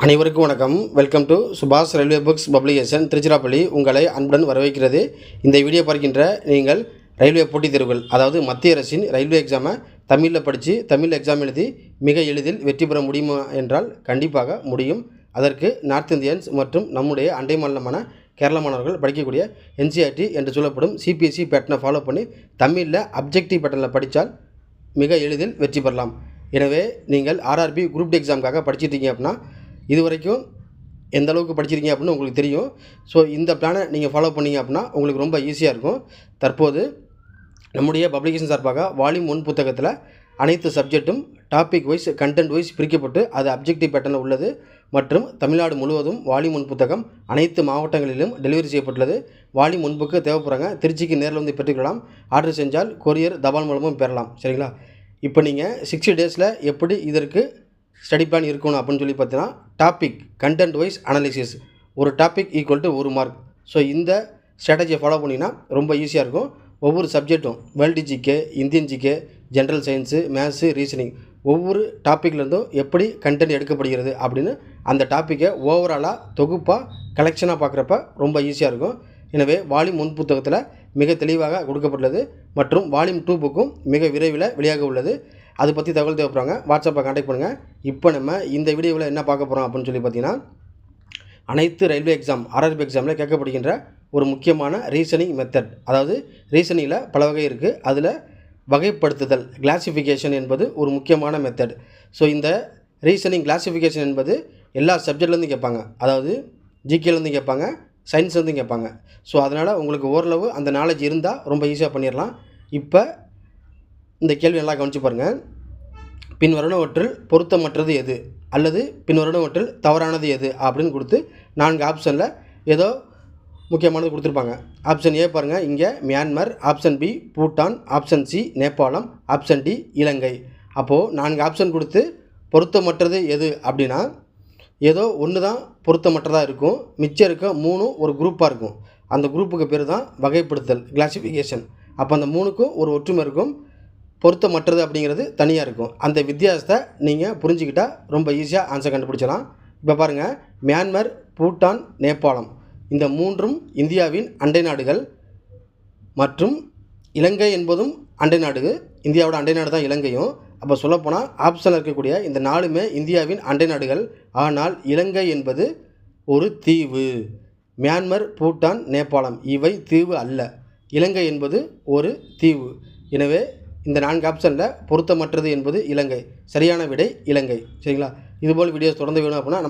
அனைவருக்கும் வணக்கம். Welcome to சுபாஷ் ரயில்வே புக்ஸ் பப்ளிகேஷன் திருச்சிராப்பள்ளி உங்களை அன்புடன் வரவேற்கிறது. இந்த வீடியோ பார்க்கின்ற நீங்கள் ரயில்வே போட்டித் தேர்வுகள், அதாவது மத்திய அரசின் ரயில்வே எக்ஸாமை தமிழில் படித்து தமிழ் எக்ஸாம் எழுதி மிக எளிதில் வெற்றி பெற முடியுமா என்றால் கண்டிப்பாக முடியும். அதற்கு நார்த் இந்தியன்ஸ் மற்றும் நம்முடைய அண்டை மாநிலமான கேரள மாணவர்கள் படிக்கக்கூடிய என்சிஆர்டி என்று சொல்லப்படும் சிபிஎஸ்சி பேட்டர்னை ஃபாலோ பண்ணி தமிழில் அப்ஜெக்டிவ் பேட்டர்னில் படித்தால் மிக எளிதில் வெற்றி பெறலாம். எனவே நீங்கள் ஆர்ஆர்பி குரூப் டி எக்ஸாமுக்காக படிச்சிட்டீங்க அப்படின்னா இது வரைக்கும் எந்த அளவுக்கு படிச்சிருக்கீங்க அப்படின்னு உங்களுக்கு தெரியும். ஸோ இந்த பிளானை நீங்கள் ஃபாலோ பண்ணிங்க அப்படின்னா உங்களுக்கு ரொம்ப ஈஸியாக இருக்கும். தற்போது நம்முடைய பப்ளிகேஷன் சார்பாக வால்யூம் 1 புத்தகத்தில் அனைத்து சப்ஜெக்ட்டும் டாபிக் வைஸ் கண்டென்ட் வைஸ் பிரிக்கப்பட்டு அது அப்ஜெக்டிவ் பேட்டர்னில் உள்ளது. மற்றும் தமிழ்நாடு முழுவதும் வால்யூம் 1 புத்தகம் அனைத்து மாவட்டங்களிலும் டெலிவரி செய்யப்பட்டுள்ளது. வால்யூம் 1 புக்கு தேவைப்படுறாங்க, திருச்சிக்கு நேரில் வந்து பெற்றுக்கொள்ளலாம். ஆர்டர் செஞ்சால் கொரியர் தபால் மூலமும் பெறலாம். சரிங்களா? இப்போ நீங்கள் 60 டேஸில் எப்படி இதற்கு ஸ்டடி பிளான் இருக்கணும் அப்படின்னு சொல்லி பார்த்தீங்கன்னா, டாபிக் கண்டென்ட் வைஸ் அனாலிசிஸ், ஒரு topic equal to 1 mark. So இந்த ஸ்ட்ராட்டஜியை ஃபாலோ பண்ணிங்கன்னா ரொம்ப ஈஸியாக இருக்கும். ஒவ்வொரு சப்ஜெக்ட்டும் world GK, Indian GK, general science, maths, reasoning, ஒவ்வொரு டாப்பிக்லேருந்தும் எப்படி கண்டென்ட் எடுக்கப்படுகிறது அப்படின்னு அந்த டாப்பிக்கை ஓவராலாக தொகுப்பாக கலெக்ஷனாக பார்க்குறப்ப ரொம்ப ஈஸியாக இருக்கும். எனவே வால்யூம் 1 புத்தகத்தில் மிக தெளிவாக கொடுக்கப்பட்டுள்ளது. மற்றும் வால்யூம் 2 புக்கும் மிக விரைவில் வெளியாக உள்ளது. அதை பற்றி தகவல் தேவைப்படுறாங்க, வாட்ஸ்அப்பை கான்டாக்ட் பண்ணுங்கள். இப்போ நம்ம இந்த வீடியோவில் என்ன பார்க்க போகிறோம் அப்படின்னு சொல்லி பார்த்தீங்கன்னா, அனைத்து ரயில்வே எக்ஸாம் ஆர்ஆர்பி எக்ஸாமில் கேட்கப்படுகின்ற ஒரு முக்கியமான ரீசனிங் மெத்தட். அதாவது ரீசனிங்கில் பல வகை இருக்குது, அதில் வகைப்படுத்துதல் கிளாசிஃபிகேஷன் என்பது ஒரு முக்கியமான மெத்தட். ஸோ இந்த ரீசனிங் கிளாசிஃபிகேஷன் என்பது எல்லா சப்ஜெக்ட்லேருந்து கேட்பாங்க. அதாவது ஜிகேலேருந்து கேட்பாங்க, சயின்ஸ்லேருந்து கேட்பாங்க. ஸோ அதனால் உங்களுக்கு ஓரளவு அந்த நாலேஜ் இருந்தால் ரொம்ப ஈஸியாக பண்ணிடலாம். இப்போ இந்த கேள்வி நல்லா கவனிச்சு பாருங்கள். பின்வருவனவற்றில் பொருத்தமற்றது எது அல்லது பின்வருவனவற்றில் தவறானது எது அப்படின்னு கொடுத்து 4 ஆப்ஷனில் ஏதோ முக்கியமானது கொடுத்துருப்பாங்க. ஆப்ஷன் ஏ பாருங்கள், இங்கே Myanmar, option B Bhutan, option C Nepalam, option D Ilangai. அப்போது 4 ஆப்ஷன் கொடுத்து பொருத்தமற்றது எது அப்படின்னா ஏதோ ஒன்று தான் பொருத்தமற்றதாக இருக்கும், மிச்சம் இருக்க 3 ஒரு குரூப்பாக இருக்கும். அந்த குரூப்புக்கு பேர் தான் வகைப்படுத்தல் கிளாசிஃபிகேஷன். அப்போ அந்த 3க்கும் ஒரு ஒற்றுமை இருக்கும், பொருத்தமற்றது அப்படிங்கிறது தனியாக இருக்கும். அந்த வித்தியாசத்தை நீங்கள் புரிஞ்சுக்கிட்டால் ரொம்ப ஈஸியாக ஆன்சர் கண்டுபிடிச்சலாம். இப்போ பாருங்கள், மியான்மர், பூட்டான், நேபாளம் இந்த 3ம் இந்தியாவின் அண்டை நாடுகள். மற்றும் இலங்கை என்பதும் அண்டை நாடு, இந்தியாவோட அண்டை நாடு தான் இலங்கையும். அப்போ சொல்லப்போனால் ஆப்ஷனில் இருக்கக்கூடிய இந்த 4மே இந்தியாவின் அண்டை நாடுகள். ஆனால் இலங்கை என்பது ஒரு தீவு. மியான்மர், பூட்டான், நேபாளம் இவை தீவு அல்ல, இலங்கை என்பது ஒரு தீவு. எனவே இந்த 4 ஆப்ஷனில் பொருத்தமற்றது என்பது இலங்கை. சரியான விடை இலங்கை. சரிங்களா? இதுபோல் வீடியோஸ் தொடர்ந்து வேணும் அப்படின்னா